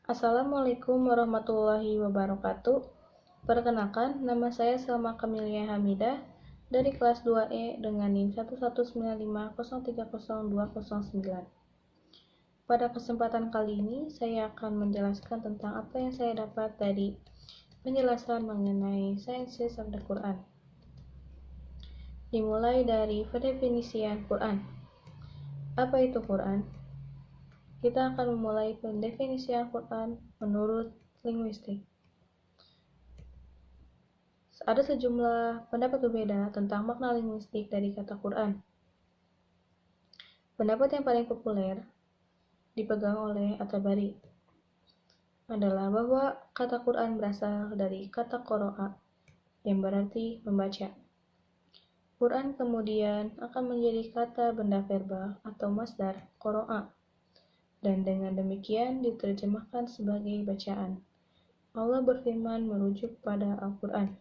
Assalamualaikum warahmatullahi wabarakatuh. Perkenalkan, nama saya Salma Kamilia Hamidah dari kelas 2E dengan NIM 11950303209. Pada kesempatan kali ini, saya akan menjelaskan tentang apa yang saya dapat dari penjelasan mengenai sainsis sabda Quran. Dimulai dari pendefinisian Quran. Apa itu Quran? Kita akan memulai pendefinisian Quran menurut linguistik. Ada sejumlah pendapat berbeda tentang makna linguistik dari kata Quran. Pendapat yang paling populer dipegang oleh At-Tabari adalah bahwa kata Quran berasal dari kata qara'a yang berarti membaca. Quran kemudian akan menjadi kata benda verbal atau masdar qara'a dan dengan demikian diterjemahkan sebagai bacaan. Allah berfirman merujuk pada Al-Quran.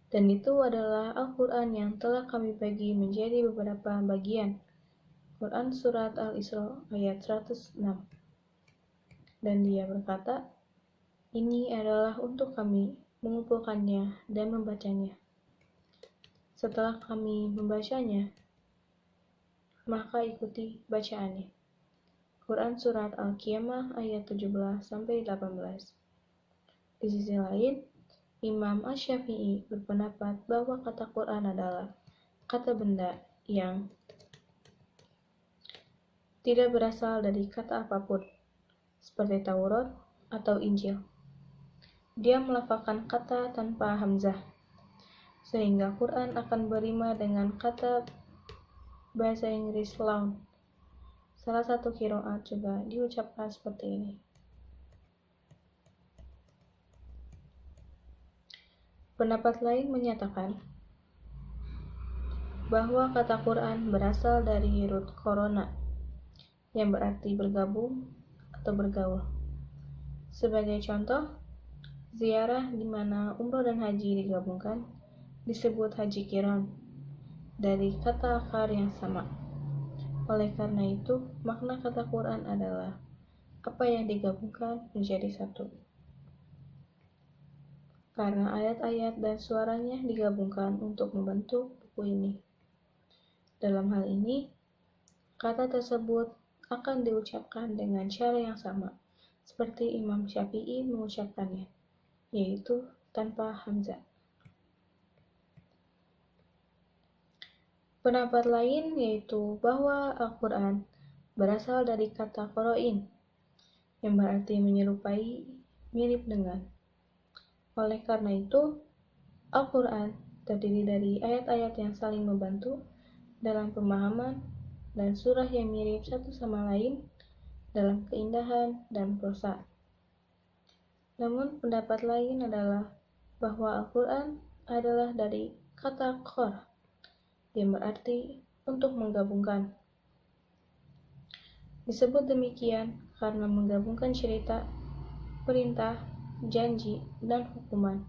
Dan itu adalah Al-Quran yang telah kami bagi menjadi beberapa bagian. Quran Surat Al-Isra ayat 106. Dan dia berkata, ini adalah untuk kami mengumpulkannya dan membacanya. Setelah kami membacanya, maka ikuti bacaannya. Quran Surat Al-Qiyamah ayat 17-18. Di sisi lain, Imam Asy-Syafi'i berpendapat bahwa kata Quran adalah kata benda yang tidak berasal dari kata apapun, seperti Taurat atau Injil. Dia melafalkan kata tanpa hamzah, sehingga Quran akan berima dengan kata bahasa Inggris lawn. Salah satu qiraat juga diucapkan seperti ini. Pendapat lain menyatakan bahwa kata Quran berasal dari root korona, yang berarti bergabung atau bergaul. Sebagai contoh, ziarah di mana umroh dan haji digabungkan disebut haji qiran dari kata akar yang sama. Oleh karena itu, makna kata Quran adalah apa yang digabungkan menjadi satu. Karena ayat-ayat dan suaranya digabungkan untuk membentuk buku ini. Dalam hal ini, kata tersebut akan diucapkan dengan cara yang sama, seperti Imam Syafi'i mengucapkannya, yaitu tanpa hamzah. Pendapat lain yaitu bahwa Al-Quran berasal dari kata qoro'in, yang berarti menyerupai, mirip dengan. Oleh karena itu, Al-Quran terdiri dari ayat-ayat yang saling membantu dalam pemahaman dan surah yang mirip satu sama lain dalam keindahan dan prosa. Namun pendapat lain adalah bahwa Al-Quran adalah dari kata qor, yang berarti untuk menggabungkan. Disebut demikian karena menggabungkan cerita, perintah, janji, dan hukuman.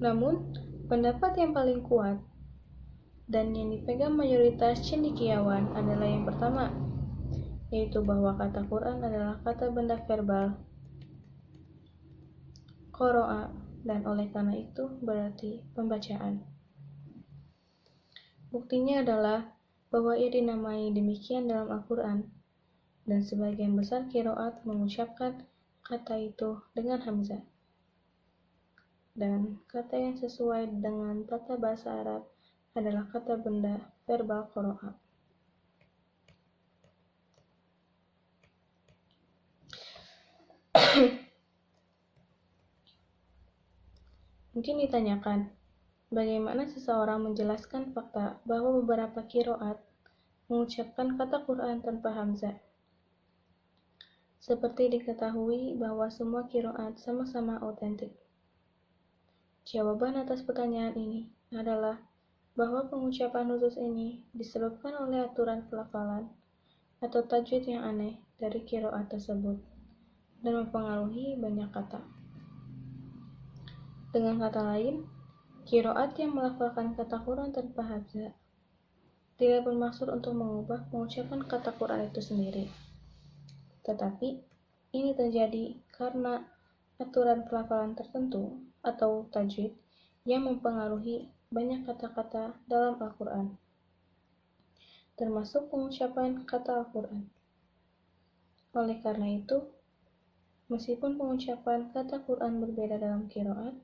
Namun, pendapat yang paling kuat dan yang dipegang mayoritas cendekiawan adalah yang pertama, yaitu bahwa kata Quran adalah kata benda verbal qoro'a, dan oleh karena itu berarti pembacaan. Buktinya adalah bahwa ia dinamai demikian dalam Al-Quran, dan sebagian besar qiraat mengucapkan kata itu dengan hamzah. Dan kata yang sesuai dengan tata bahasa Arab adalah kata benda verbal qoro'a. Mungkin ditanyakan, bagaimana seseorang menjelaskan fakta bahwa beberapa qiraat mengucapkan kata Quran tanpa hamzah? Seperti diketahui bahwa semua qiraat sama-sama otentik. Jawaban atas pertanyaan ini adalah bahwa pengucapan khusus ini disebabkan oleh aturan pelafalan atau tajwid yang aneh dari qiraat tersebut dan mempengaruhi banyak kata. Dengan kata lain, qiraat yang melafalkan kata Quran tanpa hamzah tidak bermaksud untuk mengubah pengucapan kata Quran itu sendiri. Tetapi ini terjadi karena aturan pelafalan tertentu atau tajwid yang mempengaruhi banyak kata-kata dalam Al-Quran, termasuk pengucapan kata Al-Quran. Oleh karena itu, meskipun pengucapan kata Quran berbeda dalam qiraat,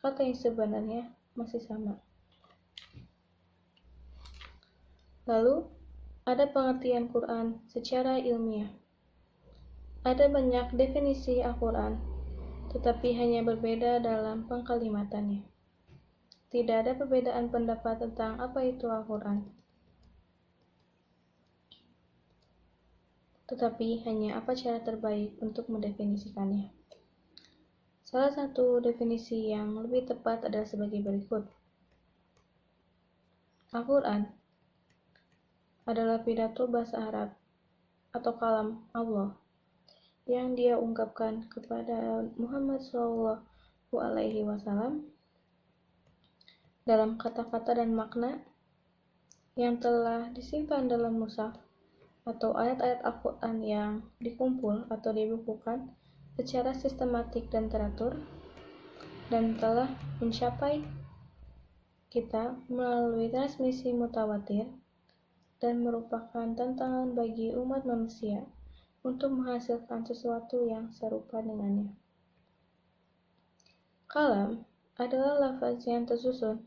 kata yang sebenarnya masih sama. Lalu, ada pengertian Quran secara ilmiah. Ada banyak definisi Al-Quran, tetapi hanya berbeda dalam pengkalimatannya. Tidak ada perbedaan pendapat tentang apa itu Al-Quran, tetapi hanya apa cara terbaik untuk mendefinisikannya. Salah satu definisi yang lebih tepat adalah sebagai berikut. Al-Quran adalah pidato bahasa Arab atau kalam Allah yang Dia ungkapkan kepada Muhammad SAW dalam kata-kata dan makna yang telah disimpan dalam mushaf atau ayat-ayat Al-Quran yang dikumpul atau dibukukan secara sistematik dan teratur dan telah mencapai kita melalui transmisi mutawatir dan merupakan tantangan bagi umat manusia untuk menghasilkan sesuatu yang serupa dengannya. Kalam adalah lafaz yang tersusun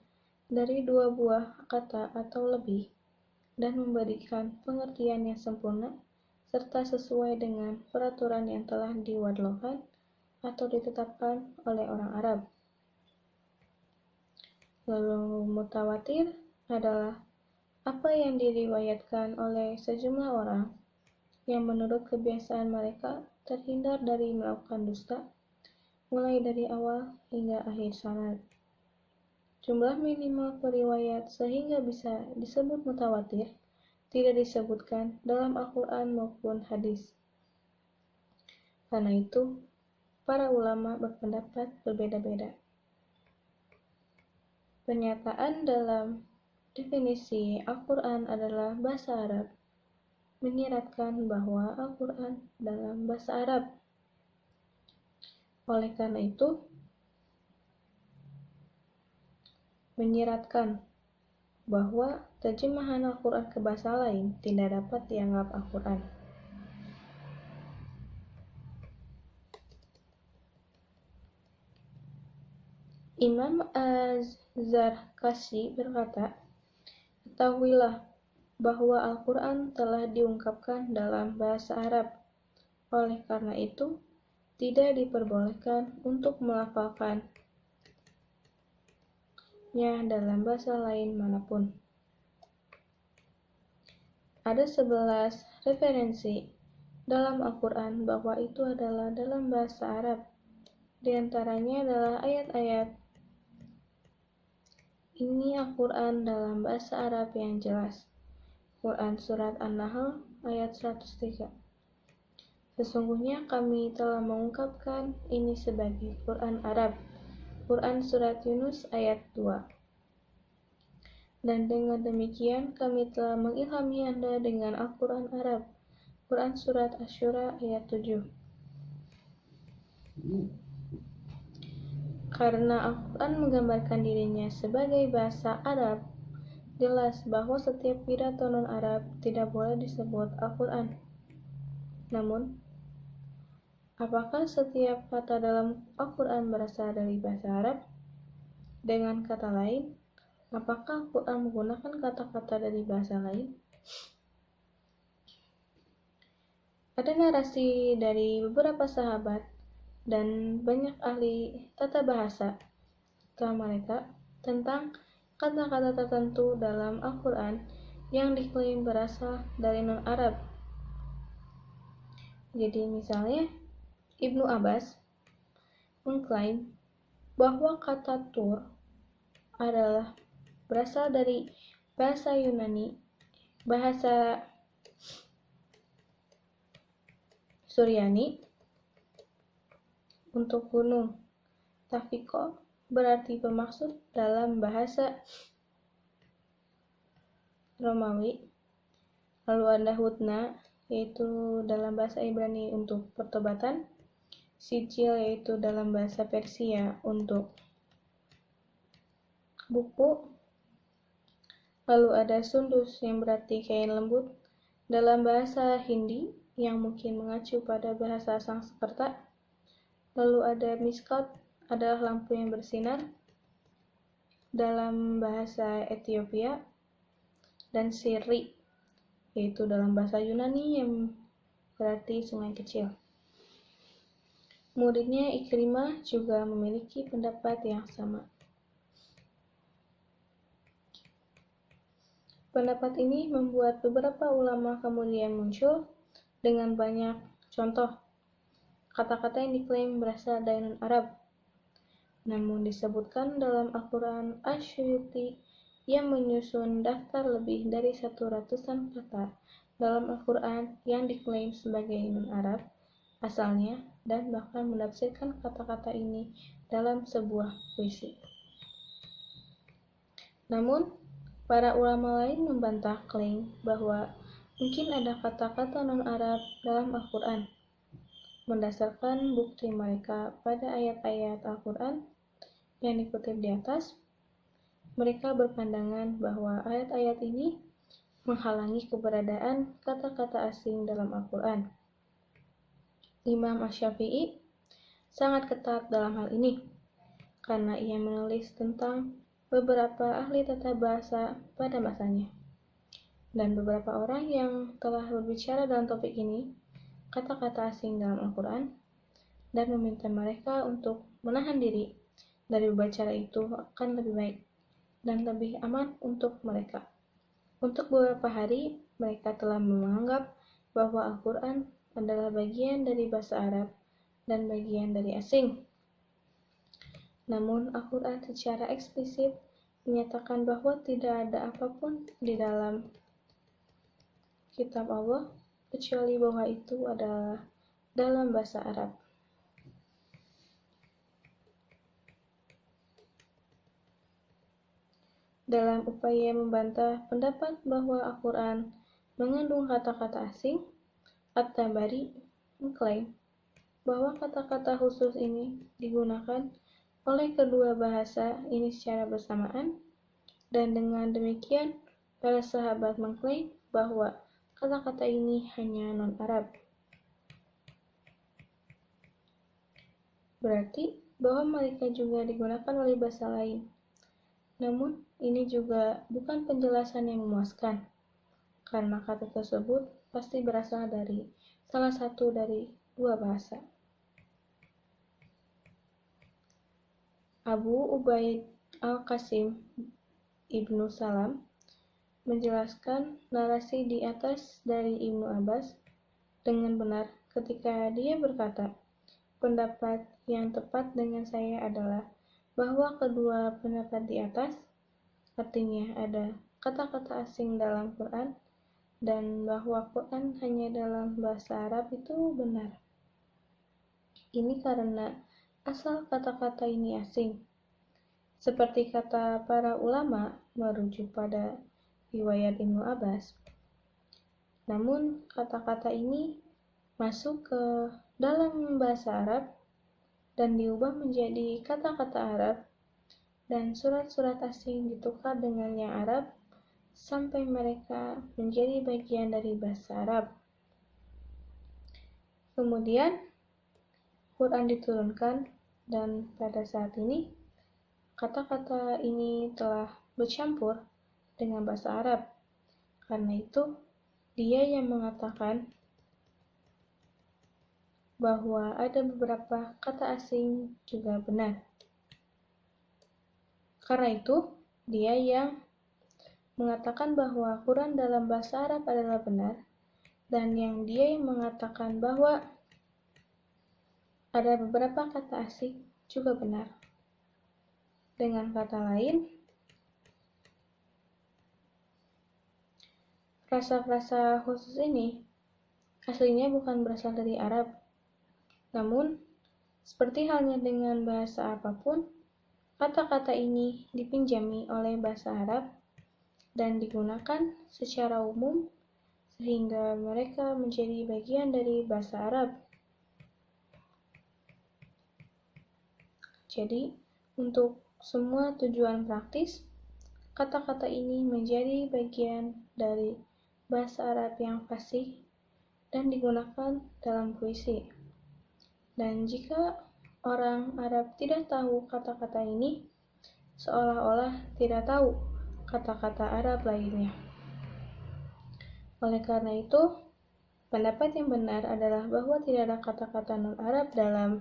dari dua buah kata atau lebih dan memberikan pengertian yang sempurna serta sesuai dengan peraturan yang telah diwadlohkan atau ditetapkan oleh orang Arab. Lalu mutawatir adalah apa yang diriwayatkan oleh sejumlah orang yang menurut kebiasaan mereka terhindar dari melakukan dusta, mulai dari awal hingga akhir sanad. Jumlah minimal periwayat sehingga bisa disebut mutawatir tidak disebutkan dalam Al-Quran maupun hadis. Karena itu, para ulama berpendapat berbeda-beda. Pernyataan dalam definisi Al-Quran adalah bahasa Arab menyiratkan bahwa Al-Quran dalam bahasa Arab. Oleh karena itu, menyiratkan bahwa terjemahan Al-Quran ke bahasa lain tidak dapat dianggap Al-Quran. Imam Az-Zarkashi berkata, ketahuilah bahwa Al-Quran telah diungkapkan dalam bahasa Arab. Oleh karena itu, tidak diperbolehkan untuk melafalkannya dalam bahasa lain manapun. Ada 11 referensi dalam Al-Quran bahwa itu adalah dalam bahasa Arab. Di antaranya adalah ayat-ayat ini Al-Quran dalam bahasa Arab yang jelas. Quran Surat An-Nahl ayat 103. Sesungguhnya kami telah mengungkapkan ini sebagai Quran Arab. Quran Surat Yunus ayat 2. Dan dengan demikian kami telah mengilhami Anda dengan Al-Quran Arab. Quran Surat Asy-Syura ayat 7. Karena Al-Quran menggambarkan dirinya sebagai bahasa Arab, jelas bahwa setiap pidato non-Arab tidak boleh disebut Al-Quran. Namun, apakah setiap kata dalam Al-Quran berasal dari bahasa Arab? Dengan kata lain, apakah Al-Quran menggunakan kata-kata dari bahasa lain? Ada narasi dari beberapa sahabat dan banyak ahli tata bahasa setelah mereka tentang kata-kata tertentu dalam Al-Quran yang diklaim berasal dari non-Arab. Jadi misalnya, Ibnu Abbas mengklaim bahwa kata tur adalah berasal dari bahasa Yunani, bahasa Suryani untuk gunung. Tafiko berarti bermaksud dalam bahasa Romawi. Lalu ada hudna, yaitu dalam bahasa Ibrani untuk pertobatan. Sijil, yaitu dalam bahasa Persia untuk buku. Lalu ada sundus, yang berarti kain lembut dalam bahasa Hindi, yang mungkin mengacu pada bahasa Sanskerta. Lalu ada miskot, adalah lampu yang bersinar dalam bahasa Ethiopia. Dan sirri, yaitu dalam bahasa Yunani yang berarti sungai kecil. Muridnya Ikrimah juga memiliki pendapat yang sama. Pendapat ini membuat beberapa ulama kemudian muncul dengan banyak contoh kata-kata yang diklaim berasal dari non-Arab, namun disebutkan dalam Al-Quran. Asy-Syuuti yang menyusun daftar lebih dari 100-an kata dalam Al-Quran yang diklaim sebagai non-Arab asalnya, dan bahkan menafsirkan kata-kata ini dalam sebuah puisi. Namun, para ulama lain membantah klaim bahwa mungkin ada kata-kata non-Arab dalam Al-Quran. Berdasarkan bukti mereka pada ayat-ayat Al-Quran yang dikutip di atas, mereka berpandangan bahwa ayat-ayat ini menghalangi keberadaan kata-kata asing dalam Al-Quran. Imam Asy-Syafi'i sangat ketat dalam hal ini, karena ia menulis tentang beberapa ahli tata bahasa pada masanya. Dan beberapa orang yang telah berbicara dalam topik ini, kata-kata asing dalam Al-Quran, dan meminta mereka untuk menahan diri dari berbicara itu akan lebih baik dan lebih aman untuk mereka. Untuk beberapa hari, mereka telah menganggap bahwa Al-Quran adalah bagian dari bahasa Arab dan bagian dari asing. Namun, Al-Quran secara eksplisit menyatakan bahwa tidak ada apapun di dalam kitab Allah kecuali bahwa itu adalah dalam bahasa Arab. Dalam upaya membantah pendapat bahwa Al-Quran mengandung kata-kata asing, At-Tabari mengklaim bahwa kata-kata khusus ini digunakan oleh kedua bahasa ini secara bersamaan, dan dengan demikian para sahabat mengklaim bahwa kata-kata ini hanya non-Arab. Berarti bahwa mereka juga digunakan oleh bahasa lain. Namun, ini juga bukan penjelasan yang memuaskan, karena kata tersebut pasti berasal dari salah satu dari dua bahasa. Abu Ubaid Al-Qasim Ibnu Salam menjelaskan narasi di atas dari Ibnu Abbas dengan benar ketika dia berkata, pendapat yang tepat dengan saya adalah bahwa kedua pendapat di atas, artinya ada kata-kata asing dalam Quran dan bahwa Quran hanya dalam bahasa Arab, itu benar. Ini karena asal kata-kata ini asing. Seperti kata para ulama merujuk pada riwayat Ibnu Abbas. Namun kata-kata ini masuk ke dalam bahasa Arab dan diubah menjadi kata-kata Arab, dan surat-surat asing ditukar dengan yang Arab sampai mereka menjadi bagian dari bahasa Arab. Kemudian Quran diturunkan, dan pada saat ini kata-kata ini telah bercampur dengan bahasa Arab. Karena itu, dia yang mengatakan bahwa ada beberapa kata asing juga benar. Karena itu, dia yang mengatakan bahwa Quran dalam bahasa Arab adalah benar, dan yang dia yang mengatakan bahwa ada beberapa kata asing juga benar. Dengan kata lain, frasa-frasa khusus ini aslinya bukan berasal dari Arab. Namun, seperti halnya dengan bahasa apapun, kata-kata ini dipinjami oleh bahasa Arab dan digunakan secara umum sehingga mereka menjadi bagian dari bahasa Arab. Jadi, untuk semua tujuan praktis, kata-kata ini menjadi bagian dari bahasa Arab yang fasih dan digunakan dalam puisi. Dan jika orang Arab tidak tahu kata-kata ini, seolah-olah tidak tahu kata-kata Arab lainnya. Oleh karena itu, pendapat yang benar adalah bahwa tidak ada kata-kata non-Arab dalam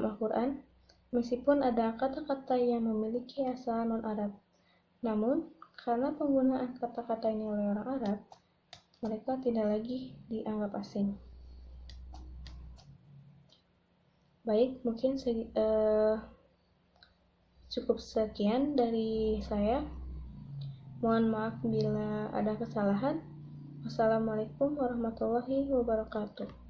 Al-Quran, meskipun ada kata-kata yang memiliki asal non-Arab. Namun, karena penggunaan kata-kata ini oleh orang Arab, mereka tidak lagi dianggap asing. Baik, mungkin cukup sekian dari saya. Mohon maaf bila ada kesalahan. Wassalamualaikum warahmatullahi wabarakatuh.